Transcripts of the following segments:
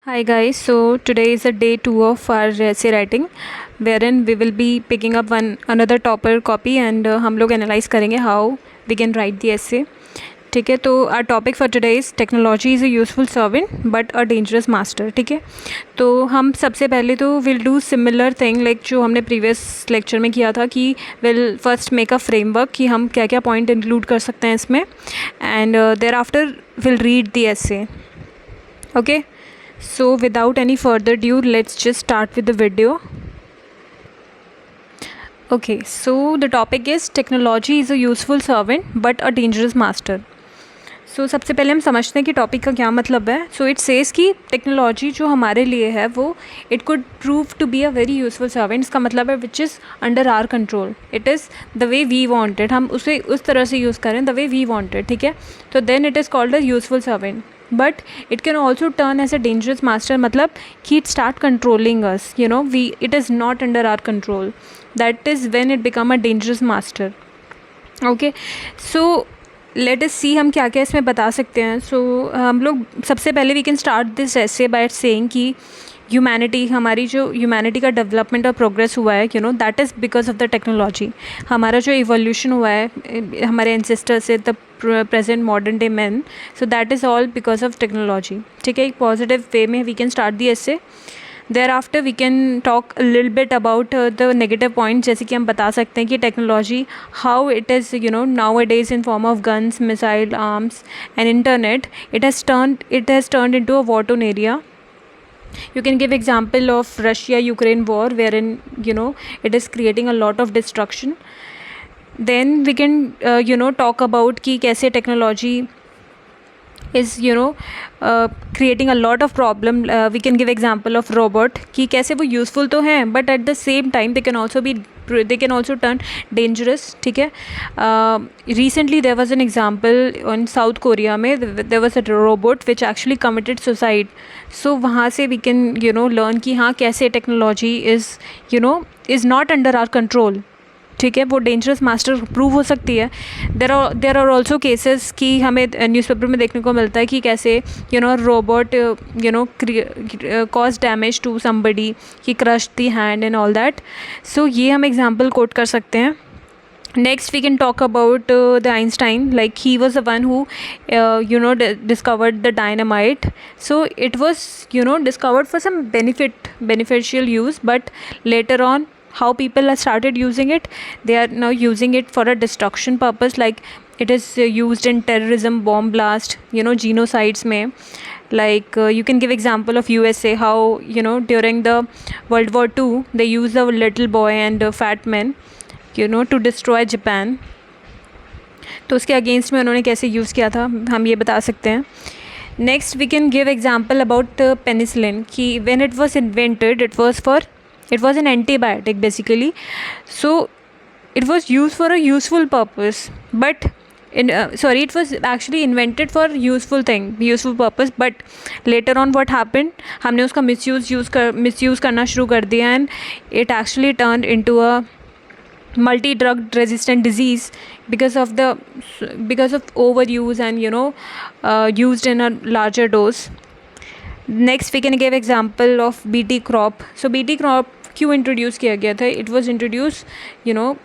Hi guys, so today is a day 2 of our essay writing wherein we will be picking up one another topper copy and हम लोग analyze करेंगे how we can write the essay. ठीक है, तो our topic for today is technology is a useful servant but a dangerous master. ठीक है, तो हम सबसे पहले तो we'll do similar thing like जो हमने previous lecture में किया था कि we'll first make a framework कि हम क्या क्या point include कर सकते हैं इसमें and thereafter we'll read the essay. Okay. So without any further ado, let's just start with the video. Okay, so the topic is technology is a useful servant but a dangerous master. So सबसे पहले हम समझते हैं कि topic का क्या मतलब है. So it says कि टेक्नोलॉजी जो हमारे लिए है वो it could prove to be a very useful servant. इसका मतलब है which is under our control. It is the way we want it. हम उसे उस तरह से यूज़ करें the way we want it. ठीक है, तो then it is called a useful servant. But it can also turn as a dangerous master. मतलब कि it start controlling us. You know, it is not under our control. That is when it become a dangerous master. Okay, so let us see हम क्या क्या इसमें बता सकते हैं. सो हम लोग सबसे पहले वी कैन स्टार्ट दिस ऐसे बाय सेइंग कि ह्यूमैनिटी, हमारी जो ह्यूमैनिटी का डेवलपमेंट और प्रोग्रेस हुआ है, you know, that is because of the technology. हमारा जो इवोल्यूशन हुआ है हमारे एंसेस्टर से the present modern day man, so that is all because of technology. ठीक है, एक पॉजिटिव वे में वी कैन स्टार्ट दी ऐसे. Thereafter we can talk a little bit about the negative points. जैसे कि हम बता सकते हैं कि technology how it is, you know, nowadays in form of guns, missile arms and internet, it has turned into a war-torn area. You can give example of Russia-Ukraine war wherein, you know, it is creating a lot of destruction. Then we can talk about कि कैसे technology is, you know, creating a lot of problem. We can give example of robot कि कैसे वो useful तो हैं but at the same time they can also turn dangerous. ठीक है, recently there was an example in South Korea में there was a robot which actually committed suicide. So वहाँ से we can, you know, learn कि हाँ कैसे technology is not under our control. ठीक है, वो डेंजरस मास्टर प्रूव हो सकती है. देर आर ऑल्सो केसेस कि हमें न्यूज़पेपर में देखने को मिलता है कि कैसे robot cause damage to somebody, कि crush the hand and all that. So ये हम एग्जांपल कोट कर सकते हैं. Next we can talk about the Einstein, like he was the one who discovered the dynamite. So it was, discovered for some beneficial use, but later on how people have started using it, they are now using it for a destruction purpose. Like it is used in terrorism, bomb blast, genocides mein. Like you can give example of USA, how during the World War II they used a little boy and a fat man to destroy Japan. तो उसके against में उन्होंने कैसे use किया था हम ये बता सकते हैं. Next we can give example about penicillin कि when it was invented it was an antibiotic basically. So it was used for a useful purpose, but it was actually invented for useful purpose, but later on what happened, हमने उसका misuse करना शुरू कर दिया and it actually turned into a multi-drug resistant disease because of overuse and used in a larger dose. Next we can give example of BT crop. So BT crop क्यों introduce किया गया था? It was introduce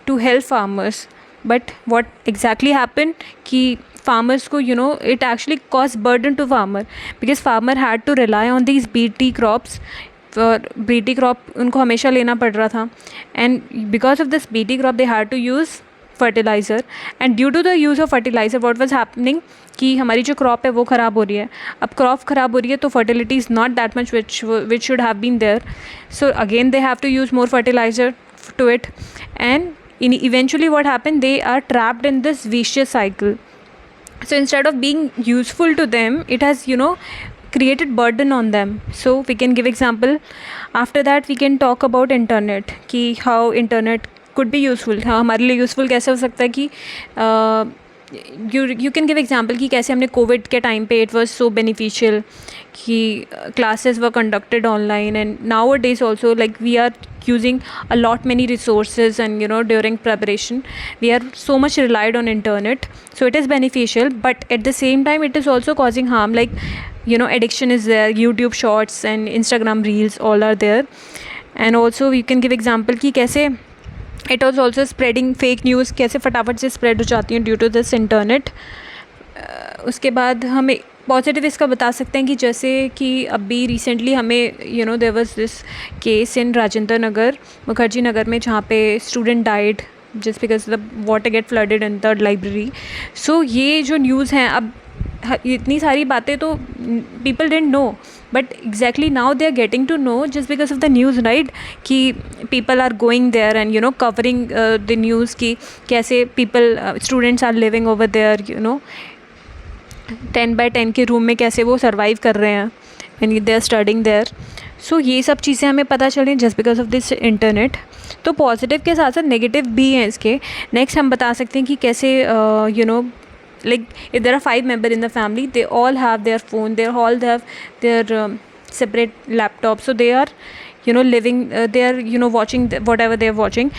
to help farmers, but what exactly happen कि farmers को it actually cause burden to farmer because farmer had to rely on these BT crops. BT crop उनको हमेशा लेना पड़ रहा था and because of this BT crop they had to use fertiliser and due to the use of fertiliser what was happening कि हमारी जो crop है वो ख़राब हो रही है. अब क्रॉप ख़राब हो रही है तो fertility is not that much which should have been there. So again they have to use more fertiliser to it and eventually what happened, they are trapped in this vicious cycle. So instead of being useful to them, it has created burden on them. So we can give example. After that we can talk about internet कि how internet could be useful. हाँ, हमारे लिए useful कैसे हो सकता है कि you can give example कि कैसे हमने कोविड के टाइम पे इट वॉज सो बेनिफिशियल कि classes were conducted online and nowadays also like we are using a lot many resources and during preparation we are so much relied on internet. So it is beneficial, but at the same time it is also causing harm. Like addiction is there, YouTube shorts and Instagram reels all are there. And also you can give example कि कैसे it was also spreading fake news, कैसे फटाफट से spread हो जाती हैं due to this internet. उसके बाद हमें पॉजिटिव इसका बता सकते हैं कि जैसे कि अभी रिसेंटली हमें there was this case in Rajendra Nagar, Mukherjee Nagar में, जहाँ पे student died just because the water get flooded in the library. So ये जो न्यूज़ हैं, अब इतनी सारी बातें तो people didn't know, but exactly now they are getting to know just because of the news, right, कि people are going there and covering the news की कैसे people students are living over there, 10x10 के room में कैसे वो survive कर रहे हैं and they are studying there. So ये सब चीज़ें हमें पता चलें just because of this internet. तो पॉजिटिव के साथ साथ नेगेटिव भी हैं इसके. नेक्स्ट हम बता सकते हैं कि कैसे like if there are 5 members in the family, they all have their phone, they all have their separate laptops, so they are living, they are watching whatever they are watching.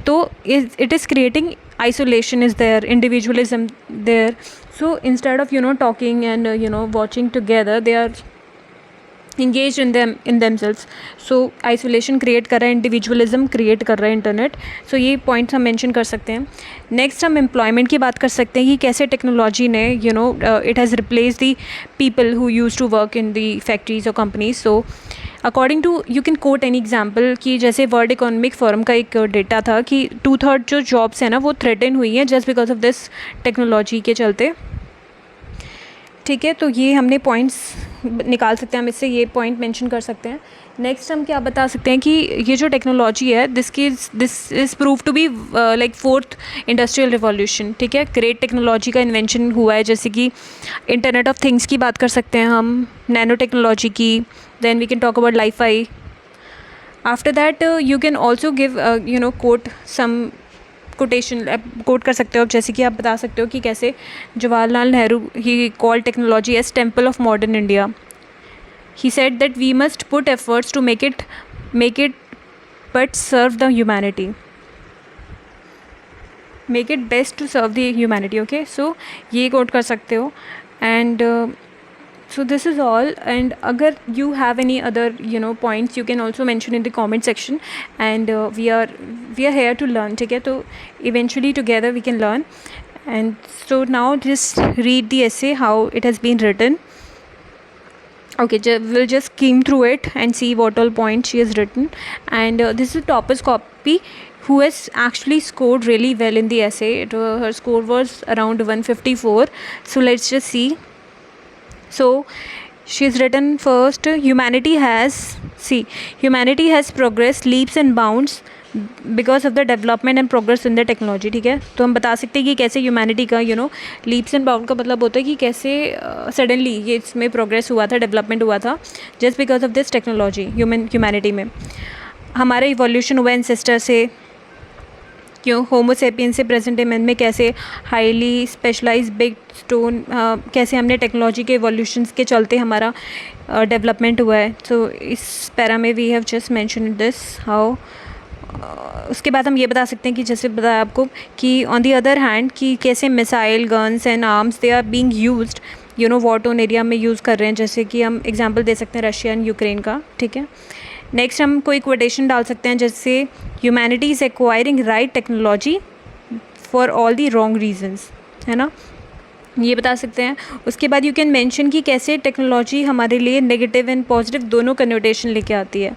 So it is creating isolation is there, individualism there. So instead of talking and watching together, they are engaged in themselves. So isolation create कर रहा है, individualism create कर रहा है internet. So ये points हम mention कर सकते हैं. नेक्स्ट हम एम्प्लॉयमेंट की बात कर सकते हैं कि कैसे टेक्नोलॉजी ने it has replace the people who use to work in the factories और companies. So according to you can quote any example कि जैसे वर्ल्ड इकोनॉमिक फोरम का एक डेटा था कि 2/3 जो जॉब्स हैं ना वो थ्रेटन हुई हैं just because of this technology के चलते. ठीक है, तो ये हमने पॉइंट्स निकाल सकते हैं, हम इससे ये पॉइंट मेंशन कर सकते हैं. नेक्स्ट हम क्या बता सकते हैं कि ये जो टेक्नोलॉजी है this is prove to be like 4th industrial revolution. ठीक है, ग्रेट टेक्नोलॉजी का इन्वेंशन हुआ है, जैसे कि इंटरनेट ऑफ थिंग्स की बात कर सकते हैं हम, नैनो टेक्नोलॉजी की, then we can talk about LiFi. After that you can also give quote some quotation quote कर सकते हो आप, जैसे कि आप बता सकते हो कि कैसे Jawaharlal Nehru he called technology as temple of modern India. He said that we must put efforts to make it but serve the humanity. Make it best to serve the humanity. Okay, so ये quote कर सकते हो. And so this is all. And अगर you have any other points, you can also mention in the comment section. And we are here to learn. ठीक है, तो eventually together we can learn. And so now just read the essay how it has been written. Okay, we'll just skim through it and see what all points she has written. And this is topper's copy who has actually scored really well in the essay. Her score was around 154. So let's just see. So she's written first, humanity has progressed leaps and bounds because of the development and progress in the technology. ठीक है, तो हम बता सकते हैं कि कैसे humanity का लीप्स एंड बाउंड का मतलब होता है कि कैसे सडनली ये इसमें प्रोग्रेस हुआ था, डेवलपमेंट हुआ था just because of this technology. Humanity में हमारा इवोल्यूशन हुआ एंसेस्टर से, होमो सेपियंस से प्रेजेंट डे मैन में कैसे हाईली स्पेशलाइज बिग स्टोन, कैसे हमने टेक्नोलॉजी के इवोल्यूशंस के चलते हमारा डेवलपमेंट हुआ है. तो इस पैरा में we have just mention this how. उसके बाद हम ये बता सकते हैं कि जैसे बताया आपको कि ऑन दी अदर हैंड कि कैसे missile, guns and arms they are being used war torn area में यूज़ कर रहे हैं, जैसे कि हम एग्जांपल दे सकते हैं रशिया एंड यूक्रेन का. ठीक है, नेक्स्ट हम कोई क्वोटेशन डाल सकते हैं जैसे humanity is acquiring right technology for all the wrong reasons, है ना, ये बता सकते हैं. उसके बाद यू कैन मेंशन कि कैसे टेक्नोलॉजी हमारे लिए नेगेटिव एंड पॉजिटिव दोनों कन्नोटेशन लेके आती है.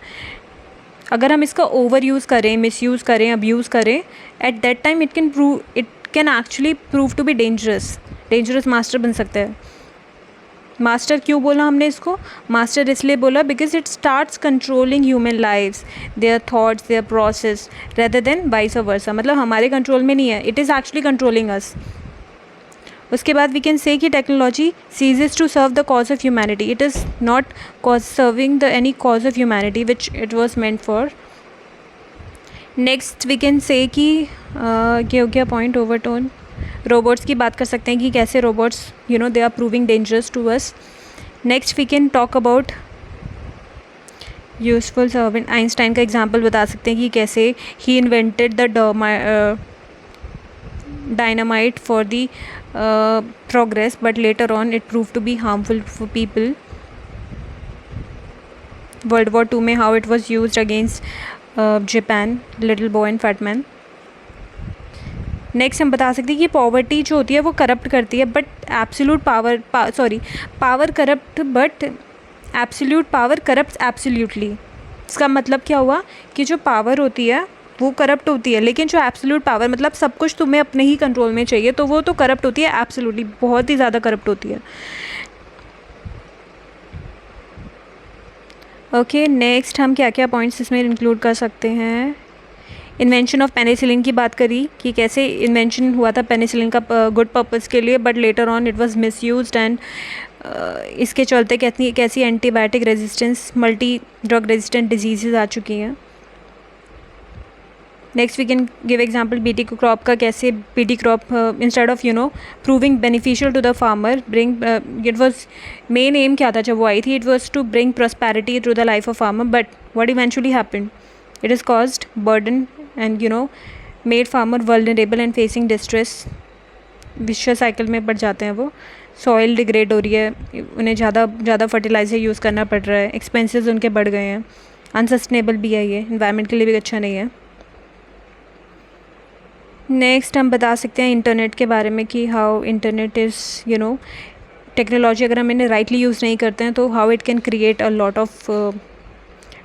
अगर हम इसका ओवर यूज़ करें, मिस यूज़ करें, अब्यूज़ करें, at that time it can actually prove to be dangerous master बन सकता है. मास्टर क्यों बोला हमने इसको? मास्टर इसलिए बोला because it starts controlling human lives, their thoughts, their process, rather than vice versa. मतलब हमारे कंट्रोल में नहीं है, it is actually controlling us. उसके बाद वी कैन से कि technology ceases to serve the cause of humanity. It is not serving the any cause of humanity which it was meant for. Next we can say कि ये हो गया point overtone. Robots की बात कर सकते हैं कि कैसे robots they are proving dangerous to us. Next we can talk about useful servant. Einstein का एग्जाम्पल बता सकते हैं कि कैसे he invented the dynamite for the progress, but later on it proved to be harmful for people. World War II में how it was used against Japan, Little Boy and Fat Man. Next हम बता सकते हैं कि poverty जो होती है वो करप्ट करती है, but absolute power corrupt, but absolute power corrupt absolutely. इसका मतलब क्या हुआ कि जो पावर होती है वो करप्ट होती है, लेकिन जो एब्सोल्यूट पावर मतलब सब कुछ तुम्हें अपने ही कंट्रोल में चाहिए, तो वो तो करप्ट होती है एब्सोल्यूटली, बहुत ही ज़्यादा करप्ट होती है. ओके, नेक्स्ट हम क्या क्या पॉइंट्स इसमें इंक्लूड कर सकते हैं. इन्वेंशन ऑफ पेनिसिलिन की बात करी कि कैसे इन्वेंशन हुआ था पेनिसिलिन का गुड पर्पज़ के लिए, but later on it was misused and इसके चलते कैसी antibiotic resistance, multi drug resistant disease आ चुकी हैं. Next we can give example BT crop का, कैसे BT crop instead of proving beneficial to the farmer bring it was main aim क्या था जब वो आई थी, it was to bring prosperity through the life of farmer, but what eventually happened, it has caused burden and made farmer vulnerable and facing distress. विश्व cycle में पड़ जाते हैं वो. सॉइल डिग्रेड हो रही है, उन्हें ज़्यादा फर्टिलाइज़र यूज़ करना पड़ रहा है, एक्सपेंसेस उनके बढ़ गए हैं, अनसस्टेनेबल भी है, ये इन्वायरमेंट के लिए भी अच्छा नहीं है. नेक्स्ट हम बता सकते हैं इंटरनेट के बारे में कि हाउ इंटरनेट इज़ टेक्नोलॉजी अगर हम इन्हें राइटली यूज़ नहीं करते हैं तो how it can create a lot of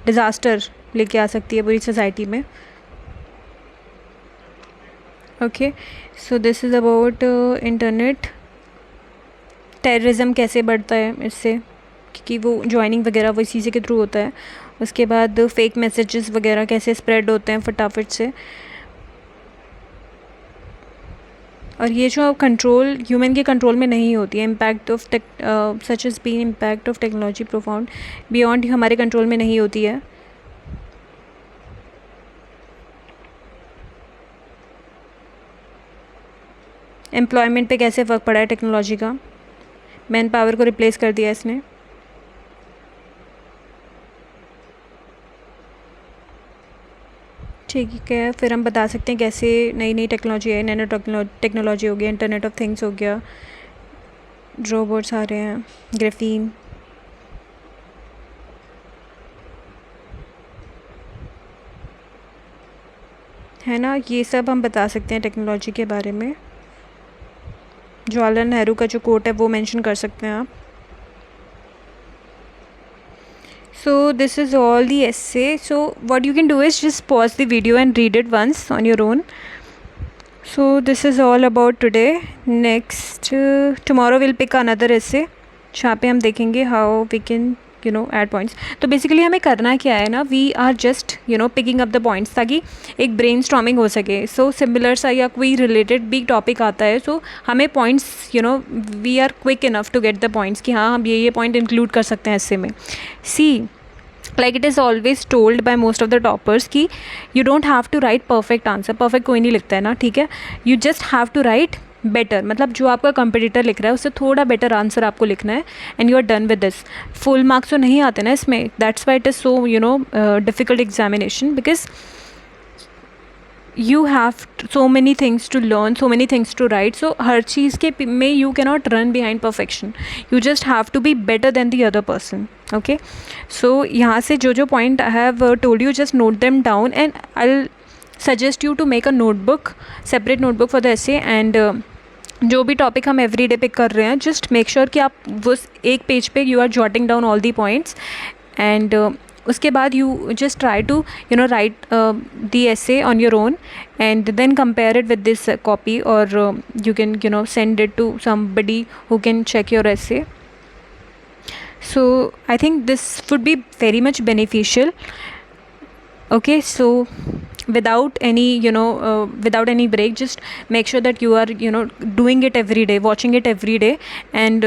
disaster लेके आ सकती है पूरी सोसाइटी में. Okay, so this is about internet. Terrorism कैसे बढ़ता है इससे, क्योंकि वो ज्वाइनिंग वगैरह वो इसी से के थ्रू होता है. उसके बाद फेक मैसेजेस वगैरह कैसे स्प्रेड होते हैं फटाफट से. और ये जो कंट्रोल ह्यूमन के कंट्रोल में नहीं होती है. Impact of such is been impact of technology profound beyond हमारे कंट्रोल में नहीं होती है. एम्प्लॉयमेंट पे कैसे फ़र्क पड़ा है टेक्नोलॉजी का, मैन पावर को रिप्लेस कर दिया इसने. ठीक है, फिर हम बता सकते हैं कैसे नई नई टेक्नोलॉजी है, नैनो टेक्नोलॉजी हो गया, इंटरनेट ऑफ थिंग्स हो गया, रोबोट्स आ रहे हैं, ग्राफीन. है ना, ये सब हम बता सकते हैं टेक्नोलॉजी के बारे में. जवाहरलाल नेहरू का जो कोट है वो मेंशन कर सकते हैं आप. So this is all the essay. So what you can do is just pause the video and read it once on your own. So this is all about today. Next tomorrow we'll pick another essay जहाँ पे हम देखेंगे how we can add points. तो basically हमें करना क्या है ना, we are just picking up the points ताकि एक ब्रेन स्टॉर्मिंग हो सके. सो सिमिलर सा या कोई रिलेटेड बिग टॉपिक आता है, सो हमें points we are quick enough to get the points कि हाँ हम ये पॉइंट इंक्लूड कर सकते हैं इससे में. See like it is always told by most of the toppers कि you don't have to write perfect answer. Perfect कोई नहीं लिखता है ना, ठीक है. You just have to write better, मतलब जो आपका कंपटीटर लिख रहा है उससे थोड़ा बेटर आंसर आपको लिखना है and you are done with this. Full marks तो नहीं आते ना इसमें, that's why it is so difficult examination, because you have so many things to learn, so many things to write. So हर चीज़ के में you cannot run behind perfection. You just have to be better than the other person. Okay, so यहाँ से जो point I have told you, just note them down and I'll suggest you to make a notebook, separate notebook for the essay. And जो भी topic हम every day pick कर रहे हैं, just make sure कि आप उस एक पेज पे you are jotting down all the points. And उसके बाद you just try to write the essay on your own and then compare it with this copy, or you can send it to somebody who can check your essay. So I think this would be very much beneficial. Okay, so without any without any break, just make sure that you are doing it every day, watching it every day, and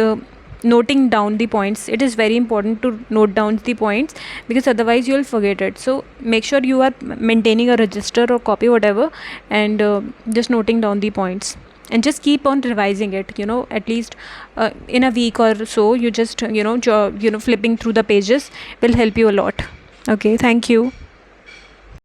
noting down the points. It is very important to note down the points because otherwise you will forget it. So make sure you are maintaining a register or copy, whatever, and just noting down the points and just keep on revising it, at least in a week or so. You just flipping through the pages will help you a lot. Okay, thank you.